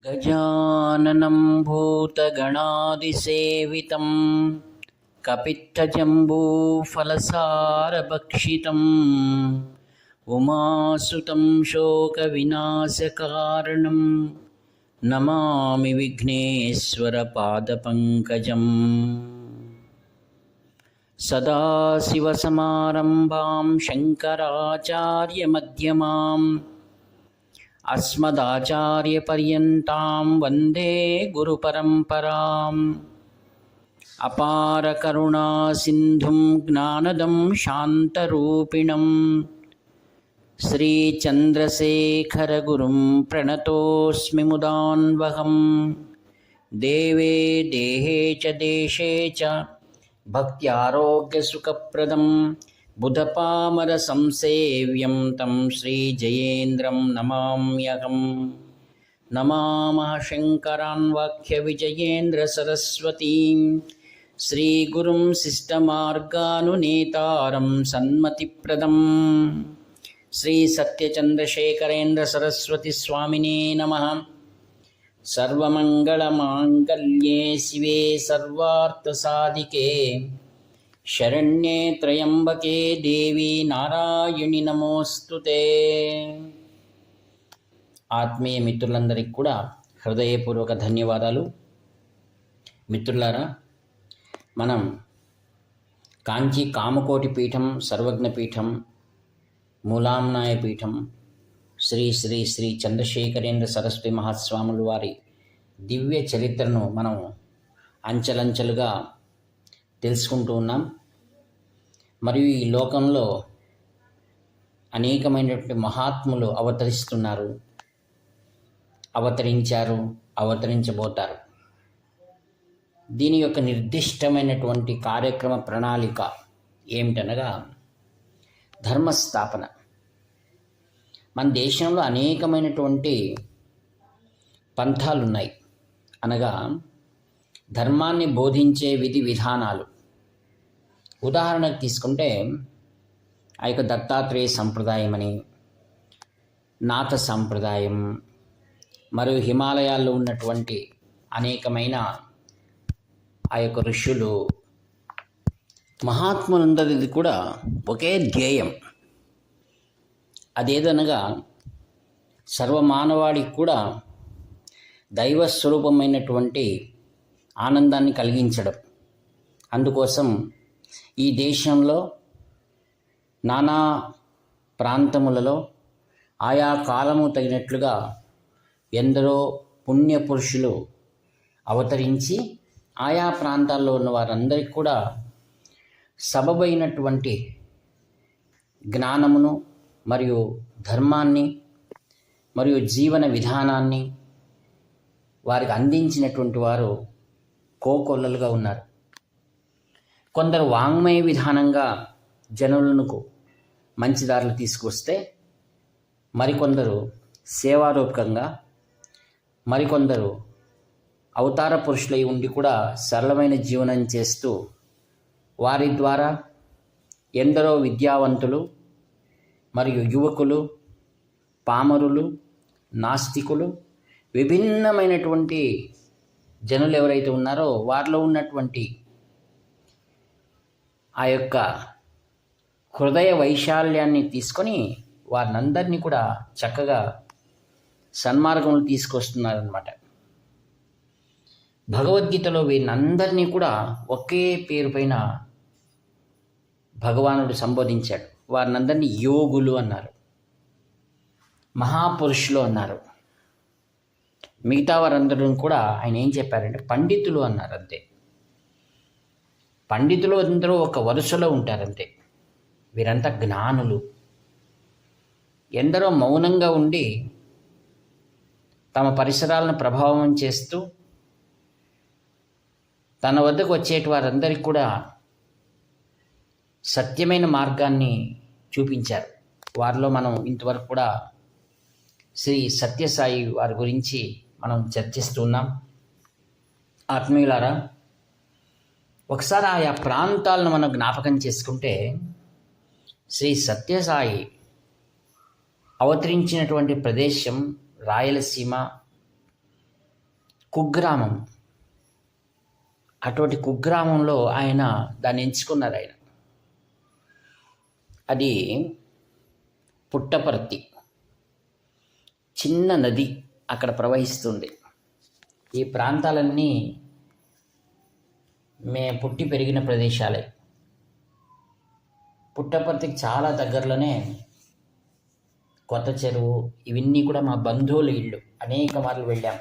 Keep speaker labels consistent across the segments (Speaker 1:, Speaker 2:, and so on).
Speaker 1: गजाननं भूतगणादिसेवितं कपित्थजम्बूफलसारभक्षितम् उमासुतं शोकविनाशकारणं नमामि विघ्नेश्वरपादपङ्कजम्। सदाशिवसमारम्भां शङ्कराचार्यमध्यमाम् अस्मदाचार्यपर्यन्तां वन्दे गुरुपरम्पराम्। अपारकरुणासिन्धुं ज्ञानदं शान्तरूपिणं श्रीचन्द्रशेखरगुरुं प्रणतोऽस्मि मुदान्वहं। देवे देहे च देशे च भक्त्यारोग्यसुखप्रदं बुधपामरसंसेव्यं तं श्रीजयेन्द्रं नमाम्यहम्। नमामः शङ्करान् वाक्यविजयेन्द्रसरस्वतीं श्रीगुरुं शिष्टमार्गानुनेतारं सन्मतिप्रदं श्रीसत्यचन्द्रशेखरेन्द्रसरस्वतीस्वामिने नमः। सर्वमङ्गलमाङ्गल्ये शिवे सर्वार्थसाधिके शरण्ये त्र्यम्बके देवी నారాయణి నమోస్తుతే। ఆత్మీయ మిత్రులందరికీ కూడా హృదయపూర్వక ధన్యవాదాలు. మిత్రులారా, మనం కాంచీ కామకోటి పీఠం, సర్వజ్ఞ పీఠం, మూలాంనాయ పీఠం శ్రీ శ్రీ శ్రీ చంద్రశేఖరేంద్ర సరస్వతి మహాస్వాముల వారి దివ్య చరిత్రను మనం అంచెలంచెలుగా తెలుసుకుంటూ ఉన్నాం. మరియు ఈ లోకంలో అనేకమైనటువంటి మహాత్ములు అవతరిస్తున్నారు, అవతరించారు, అవతరించబోతారు. దీని యొక్క నిర్దిష్టమైనటువంటి కార్యక్రమ ప్రణాళిక ఏమిటనగా ధర్మస్థాపన. మన దేశంలో అనేకమైనటువంటి పంథాలు ఉన్నాయి, అనగా ధర్మాన్ని బోధించే విధి విధానాలు. ఉదాహరణకు తీసుకుంటే ఆ యొక్క దత్తాత్రేయ సంప్రదాయం అని, నాథ సంప్రదాయం, మరియు హిమాలయాల్లో ఉన్నటువంటి అనేకమైన ఆ యొక్క ఋషులు, మహాత్ములందరిది కూడా ఒకే ధ్యేయం. అదేదనగా సర్వమానవాడికి కూడా దైవస్వరూపమైనటువంటి ఆనందాన్ని కలిగించడం. అందుకోసం ఈ దేశంలో నానా ప్రాంతములలో ఆయా కాలము తగినట్లుగా ఎందరో పుణ్యపురుషులు అవతరించి ఆయా ప్రాంతాల్లో ఉన్న వారందరికీ కూడా సబబైనటువంటి జ్ఞానమును మరియు ధర్మాన్ని మరియు జీవన విధానాన్ని వారికి అందించినటువంటి వారు కోకొల్లలుగా ఉన్నారు. కొందరు వాంగ్మయ విధానంగా జనులకు మంచి దారులు తీసుకొస్తే, మరికొందరు సేవారూపకంగా, మరికొందరు అవతార పురుషులై ఉండి కూడా సరళమైన జీవనం చేస్తూ వారి ద్వారా ఎందరో విద్యావంతులు మరియు యువకులు, పామరులు, నాస్తికులు, విభిన్నమైనటువంటి జనులు ఎవరైతే ఉన్నారో వారిలో ఉన్నటువంటి ఆ యొక్క హృదయ వైశాల్యాన్ని తీసుకొని వారినందరినీ కూడా చక్కగా సన్మార్గంలో తీసుకొస్తున్నారన్నమాట. భగవద్గీతలో వీరినందరినీ కూడా ఒకే పేరు పైన భగవానుడు సంబోధించాడు. వారినందరినీ యోగులు అన్నారు, మహాపురుషులు అన్నారు. మిగతా వారందరూ కూడా ఆయన ఏం చెప్పారంటే పండితులు అన్నారు. అంతే, పండితులు అందరూ ఒక వరుసలో ఉంటారంతే. వీరంతా జ్ఞానులు. ఎందరో మౌనంగా ఉండి తమ పరిసరాలను ప్రభావం చేస్తూ తన వద్దకు వచ్చేటి వారందరికీ కూడా సత్యమైన మార్గాన్ని చూపించారు. వారిలో మనం ఇంతవరకు కూడా శ్రీ సత్యసాయి వారి గురించి మనం చర్చిస్తున్నాం. ఆత్మీయులారా, ఒకసారి ఆయా ప్రాంతాలను మనం జ్ఞాపకం చేసుకుంటే శ్రీ సత్యసాయి అవతరించినటువంటి ప్రదేశం రాయలసీమ, కుగ్రామం. అటువంటి కుగ్రామంలో ఆయన దాన్ని ఎంచుకున్నారు. అది పుట్టపర్తి, చిన్న నది అక్కడ ప్రవహిస్తుంది. ఈ ప్రాంతాలన్నీ మేము పుట్టి పెరిగిన ప్రదేశాలే. పుట్టపర్తికి చాలా దగ్గరలోనే కొత్త చెరువు, ఇవన్నీ కూడా మా బంధువుల ఇళ్ళు. అనేక మార్లు వెళ్ళాం.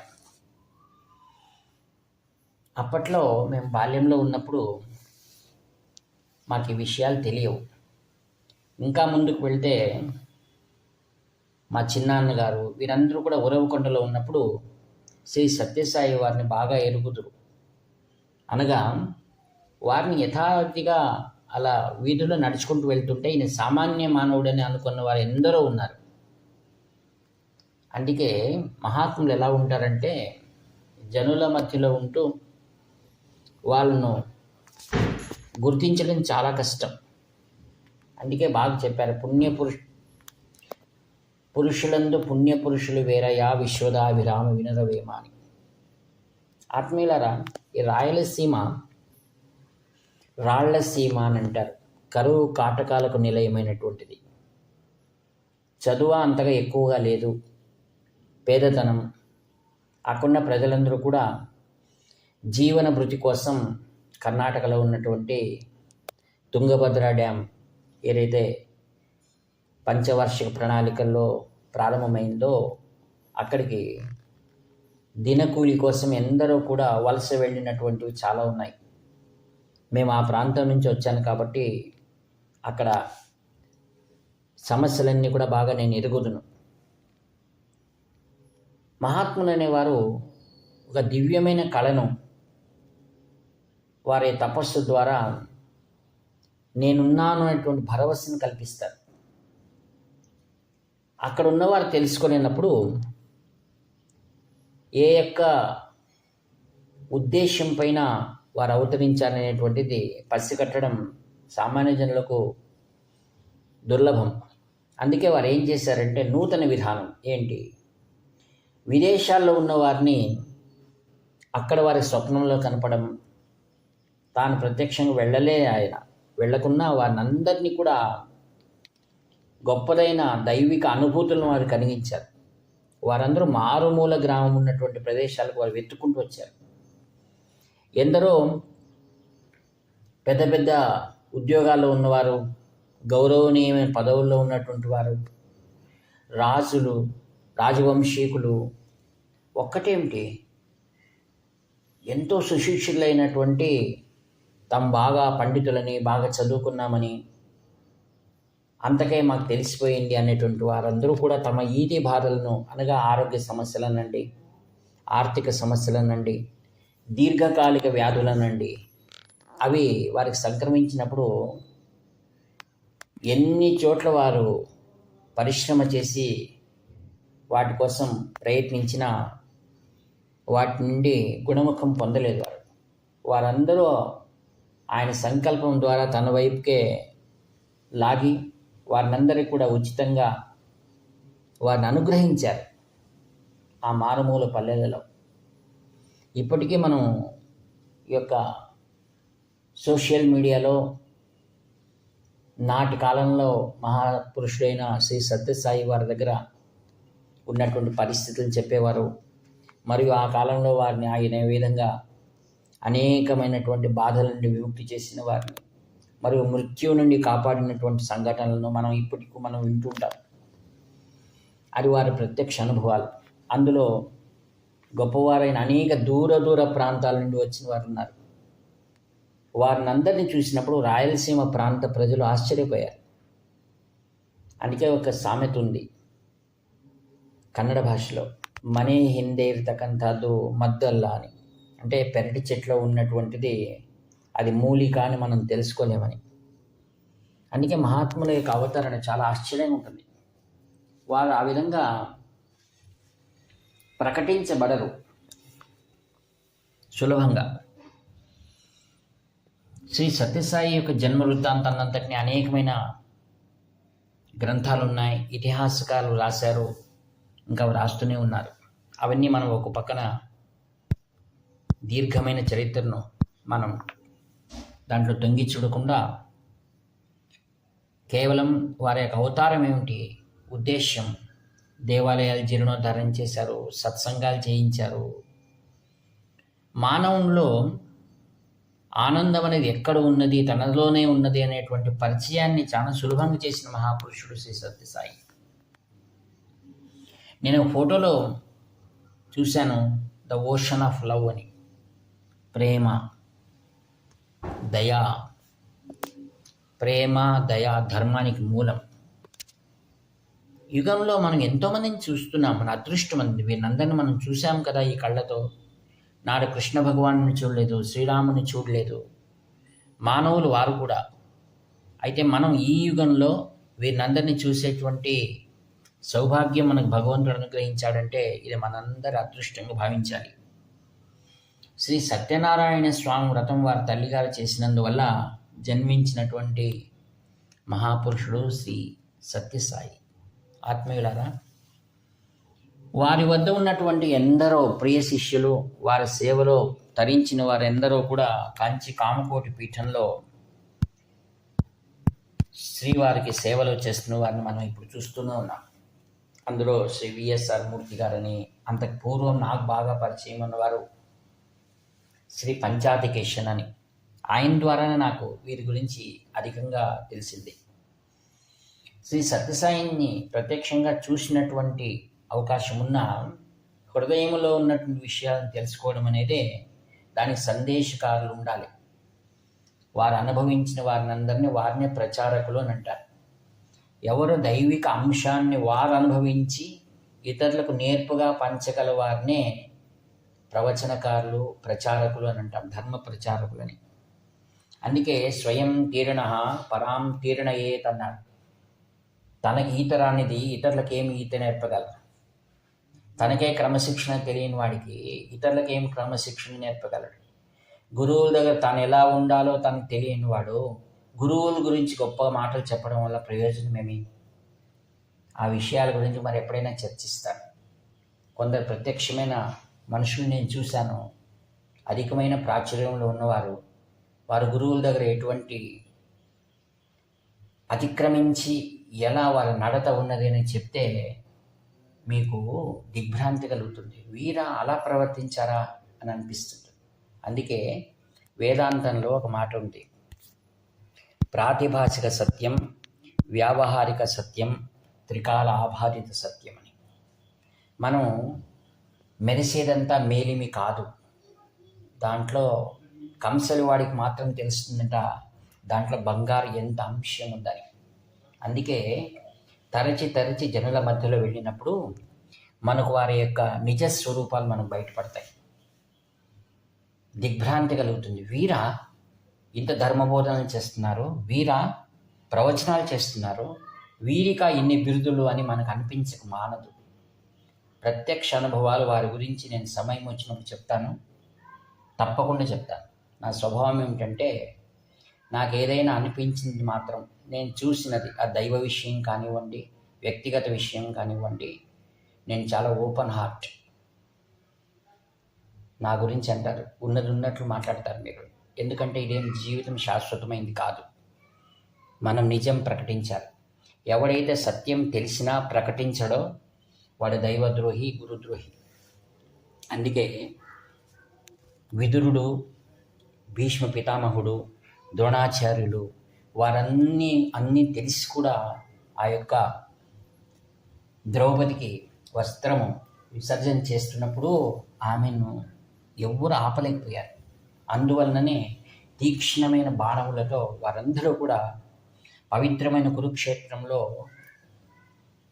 Speaker 1: అప్పట్లో మేము బాల్యంలో ఉన్నప్పుడు మాకు ఈ విషయాలు తెలియవు. ఇంకా ముందుకు వెళ్తే మా చిన్నాన్నగారు వీరందరూ కూడా ఉరవకొండలో ఉన్నప్పుడు శ్రీ సత్యసాయి వారిని బాగా ఎరుగుదురు. అనగా వారిని యథావిధిగా అలా వీధిలో నడుచుకుంటూ వెళ్తుంటే ఈయన సామాన్య మానవుడని అనుకున్న వారు ఎందరో ఉన్నారు. అందుకే మహాత్ములు ఎలా ఉంటారంటే జనుల మధ్యలో ఉంటూ వాళ్ళను గుర్తించడం చాలా కష్టం. అందుకే బాగా చెప్పారు, పురుషులందు పుణ్యపురుషులు వేరయా విశ్వదాభిరామ వినరవేమ అని. ఆత్మీయులారా, ఈ రాళ్లసీమ అని అంటారు. కరువు కాటకాలకు నిలయమైనటువంటిది. చదువు అంతగా ఎక్కువగా లేదు, పేదతనం. అక్కడున్న ప్రజలందరూ కూడా జీవన భృతి కోసం కర్ణాటకలో ఉన్నటువంటి తుంగభద్ర డ్యామ్ ఏదైతే పంచవార్షిక ప్రణాళికల్లో ప్రారంభమైందో అక్కడికి దినకూలి కోసం ఎందరో కూడా వలస వెళ్ళినటువంటివి చాలా ఉన్నాయి. మేము ఆ ప్రాంతం నుంచి వచ్చాను కాబట్టి అక్కడ సమస్యలన్నీ కూడా బాగా నేను ఎరుగుదును. మహాత్ములు అనేవారు ఒక దివ్యమైన కళను వారి తపస్సు ద్వారా నేనున్నాను అనేటువంటి భరోసాను కల్పిస్తారు. అక్కడ ఉన్నవారు తెలుసుకునేటప్పుడు ఏ యొక్క ఉద్దేశం పైన వారు అవతరించారనేటువంటిది పసిగట్టడం సామాన్య జనులకు దుర్లభం. అందుకే వారు ఏం చేశారంటే నూతన విధానం ఏంటి, విదేశాల్లో ఉన్న వారిని అక్కడ వారి స్వప్నంలో కనపడం, తాను ప్రత్యక్షంగా వెళ్ళకున్నా వారిని అందరినీ కూడా గొప్పదైన దైవిక అనుభూతులను వారు కలిగించారు. వారందరూ మారుమూల గ్రామం ఉన్నటువంటి ప్రదేశాలకు వారు వెతుక్కుంటూ వచ్చారు. ఎందరో పెద్ద పెద్ద ఉద్యోగాల్లో ఉన్నవారు, గౌరవనీయమైన పదవుల్లో ఉన్నటువంటి వారు, రాజులు, రాజవంశీకులు, ఒక్కటేమిటి ఎంతో సుశిక్షితులైనటువంటి తాము బాగా పండితులని, బాగా చదువుకున్నామని, అంతకే మాకు తెలిసిపోయింది అనేటువంటి వారందరూ కూడా తమ ఈతి బాధలను, అనగా ఆరోగ్య సమస్యలనండి, ఆర్థిక సమస్యలనండి, దీర్ఘకాలిక వ్యాధులనండి, అవి వారికి సంక్రమించినప్పుడు ఎన్ని చోట్ల వారు పరిశ్రమ చేసి వాటి కోసం ప్రయత్నించినా వాటి నుండి గుణముఖం పొందలేదు. వారందరూ ఆయన సంకల్పం ద్వారా తన వైపుకే లాగి వారినందరికీ కూడా ఉచితంగా వారిని అనుగ్రహించారు ఆ మారుమూల పల్లెలలో. ఇప్పటికీ మనం ఈ యొక్క సోషల్ మీడియాలో నాటి కాలంలో మహాపురుషుడైన శ్రీ సత్యసాయి వారి దగ్గర ఉన్నటువంటి పరిస్థితులను చెప్పేవారు. మరియు ఆ కాలంలో వారిని ఆయన విధంగా అనేకమైనటువంటి బాధల నుండి విముక్తి చేసిన వారిని, మరియు మృత్యు నుండి కాపాడినటువంటి సంఘటనలను ఇప్పటికీ మనం వింటుంటాం. అది వారి ప్రత్యక్ష అనుభవాలు. అందులో గొప్పవారైన అనేక దూర ప్రాంతాల నుండి వచ్చిన వారు ఉన్నారు. వారిని అందరినీ చూసినప్పుడు రాయలసీమ ప్రాంత ప్రజలు ఆశ్చర్యపోయారు. అందుకే ఒక సామెత ఉంది కన్నడ భాషలో, మనే హిందేర్తకంతాదు మద్దల్లా అని. అంటే పెరటి చెట్లో ఉన్నటువంటిది అది మూలిక అని మనం తెలుసుకోలేమని. అందుకే మహాత్ముల యొక్క అవతారణ చాలా ఆశ్చర్యంగా ఉంటుంది. వారు ఆ విధంగా ప్రకటించబడరు సులభంగా. శ్రీ సత్యసాయి యొక్క జన్మ వృత్తాంతాన్నంతటినీ అనేకమైన గ్రంథాలు ఉన్నాయి, ఇతిహాసకారులు రాశారు, ఇంకా రాస్తూనే ఉన్నారు. అవన్నీ మనం ఒక పక్కన దీర్ఘమైన చరిత్రను మనం దాంట్లో తొంగి చూడకుండా కేవలం వారి యొక్క అవతారం ఏమిటి, ఉద్దేశ్యం, దేవాలయాలు జీర్ణోద్ధారం చేశారు, సత్సంగాలు చేయించారు. మానవునిలో ఆనందం అనేది ఎక్కడ ఉన్నది, తనలోనే ఉన్నది అనేటువంటి పరిచయాన్ని చాలా సులభంగా చేసిన మహాపురుషుడు శ్రీ సత్యసాయి. నేను ఫోటోలో చూశాను, ద ఓషన్ ఆఫ్ లవ్ అని. ప్రేమ, దయ, ప్రేమ దయ ధర్మానికి మూలం. యుగంలో మనం ఎంతోమందిని చూస్తున్నాం, మన అదృష్టం అంది. వీళ్ళందరినీ మనం చూసాం కదా ఈ కళ్ళతో. నాడు కృష్ణ భగవాను చూడలేదు, శ్రీరాముని చూడలేదు, మానవులు వారు కూడా. అయితే మనం ఈ యుగంలో వీరినందరినీ చూసేటువంటి సౌభాగ్యం మనకు భగవంతుడు అనుగ్రహించాడంటే ఇది మనందరి అదృష్టంగా భావించాలి. శ్రీ సత్యనారాయణ స్వామి వ్రతం వారి తల్లిగారు చేసినందువల్ల జన్మించినటువంటి మహాపురుషుడు శ్రీ సత్యసాయి. ఆత్మీయులారా, వారి వద్ద ఉన్నటువంటి ఎందరో ప్రియ శిష్యులు, వారి సేవలో తరించిన వారెందరో కూడా కాంచి కామకోటి పీఠంలో శ్రీవారికి సేవలు చేస్తున్న వారిని మనం ఇప్పుడు చూస్తూనే ఉన్నాం. అందులో శ్రీ విఎస్ఆర్ మూర్తి గారని, అంతకు పూర్వం నాకు బాగా పరిచయం ఉన్నవారు శ్రీ పంచాతికేశన్ అని. ఆయన ద్వారానే నాకు వీరి గురించి అధికంగా తెలిసింది. శ్రీ సత్యసాయిని ప్రత్యక్షంగా చూసినటువంటి అవకాశం ఉన్న హృదయంలో ఉన్నటువంటి విషయాలను తెలుసుకోవడం అనేదే దానికి సందేశకారులు ఉండాలి. వారు అనుభవించిన వారిని అందరినీ వారినే ప్రచారకులు అని అంటారు. ఎవరు దైవిక అంశాన్ని వారు అనుభవించి ఇతరులకు నేర్పుగా పంచగల వారినే ప్రవచనకారులు, ప్రచారకులు అని అంటాం, ధర్మ ప్రచారకులని. అందుకే స్వయం తీరణ పరాం తీరణయేత్ అన్నాడు. తనకి ఈత రానిది ఇతరులకేమి ఈత నేర్పగలరు. తనకే క్రమశిక్షణ తెలియని వాడికి ఇతరులకేం క్రమశిక్షణ నేర్పగలడు. గురువుల దగ్గర తాను ఎలా ఉండాలో తనకు తెలియని వాడు గురువుల గురించి గొప్ప మాటలు చెప్పడం వల్ల ప్రయోజనమేమి? ఆ విషయాల గురించి మరి ఎప్పుడైనా చర్చిస్తాను. కొందరు ప్రత్యక్షమైన మనుషులు నేను చూశాను, అధికమైన ప్రాచుర్యంలో ఉన్నవారు. వారు గురువుల దగ్గర ఎటువంటి అతిక్రమించి ఎలా వాళ్ళ నడత ఉన్నది అని చెప్తే మీకు దిగ్భ్రాంతి కలుగుతుంది. వీరా అలా ప్రవర్తించారా అని అనిపిస్తుంది. అందుకే వేదాంతంలో ఒక మాట ఉంది, ప్రాతిభాసిక సత్యం, వ్యావహారిక సత్యం, త్రికాల ఆభారిత సత్యం అని. మనం మెరిసేదంతా మేలిమి కాదు. దాంట్లో కంసలి వాడికి మాత్రం తెలుస్తుందంట దాంట్లో బంగారు ఎంత అంశం ఉందని. అందుకే తరచి జనుల మధ్యలో వెళ్ళినప్పుడు మనకు వారి యొక్క నిజ స్వరూపాలు మనకు బయటపడతాయి. దిగ్భ్రాంతి కలుగుతుంది. వీరా ఇంత ధర్మబోధనలు చేస్తున్నారు, వీరా ప్రవచనాలు చేస్తున్నారు, వీరికా ఇన్ని బిరుదులు అని మనకు అనిపించక మానదు. ప్రత్యక్ష అనుభవాలు వారి గురించి నేను సమయం వచ్చినప్పుడు చెప్తాను, తప్పకుండా చెప్తాను. నా స్వభావం ఏమిటంటే నాకు ఏదైనా అనిపించింది మాత్రం, నేను చూసినది, ఆ దైవ విషయం కానివ్వండి, వ్యక్తిగత విషయం కానివ్వండి, నేను చాలా ఓపెన్ హార్ట్. నా గురించి అంటారు, ఉన్నది ఉన్నట్లు మాట్లాడతారు మీరు. ఎందుకంటే ఇదేం జీవితం శాశ్వతమైంది కాదు. మనం నిజం ప్రకటించాలి. ఎవడైతే సత్యం తెలిసినా ప్రకటించడో వాడు దైవద్రోహి, గురుద్రోహి. అందుకే విదురుడు, భీష్మ పితామహుడు, ద్రోణాచార్యులు అన్నీ తెలిసి కూడా ఆ యొక్క ద్రౌపదికి వస్త్రము విసర్జన చేస్తున్నప్పుడు ఆమెను ఎవ్వరు ఆపలేకపోయారు. అందువలననే తీక్ష్ణమైన బాణములతో వారందరూ కూడా పవిత్రమైన కురుక్షేత్రంలో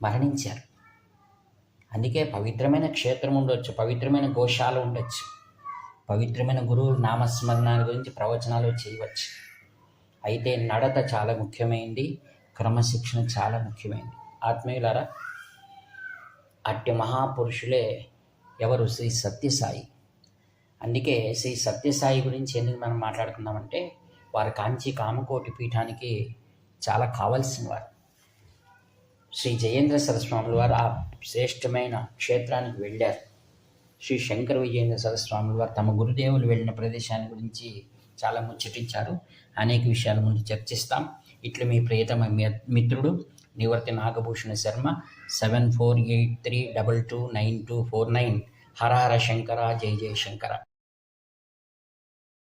Speaker 1: మరణించారు. అందుకే పవిత్రమైన క్షేత్రం ఉండొచ్చు, పవిత్రమైన గోశాల ఉండొచ్చు, పవిత్రమైన గురువుల నామస్మరణాల గురించి ప్రవచనాలు చేయవచ్చు. అయితే నడత చాలా ముఖ్యమైనది, క్రమశిక్షణ చాలా ముఖ్యమైనది. ఆత్మీయులారా, అట్టి మహాపురుషులే ఎవరు? శ్రీ సత్యసాయి. అందుకే శ్రీ సత్యసాయి గురించి ఎందుకు మనం మాట్లాడుకుందామంటే వారు కాంచి కామకోటి పీఠానికి చాలా కావలసిన వారు. శ్రీ జయేంద్ర సరస్వాముల వారు ఆ శ్రేష్టమైన క్షేత్రానికి వెళ్ళారు. శ్రీ శంకర విజయేంద్ర సరస్వాములు వారు తమ గురుదేవులు వెళ్ళిన ప్రదేశాన్ని గురించి చాలా ముచ్చటించారు. అనేక విషయాల ముందు చర్చిస్తాం. ఇట్లా మీ ప్రియతమ మిత్రుడు నివర్తి నాగభూషణ శర్మ 7483229249. హర హర శంకర, జయ జయ శంకర.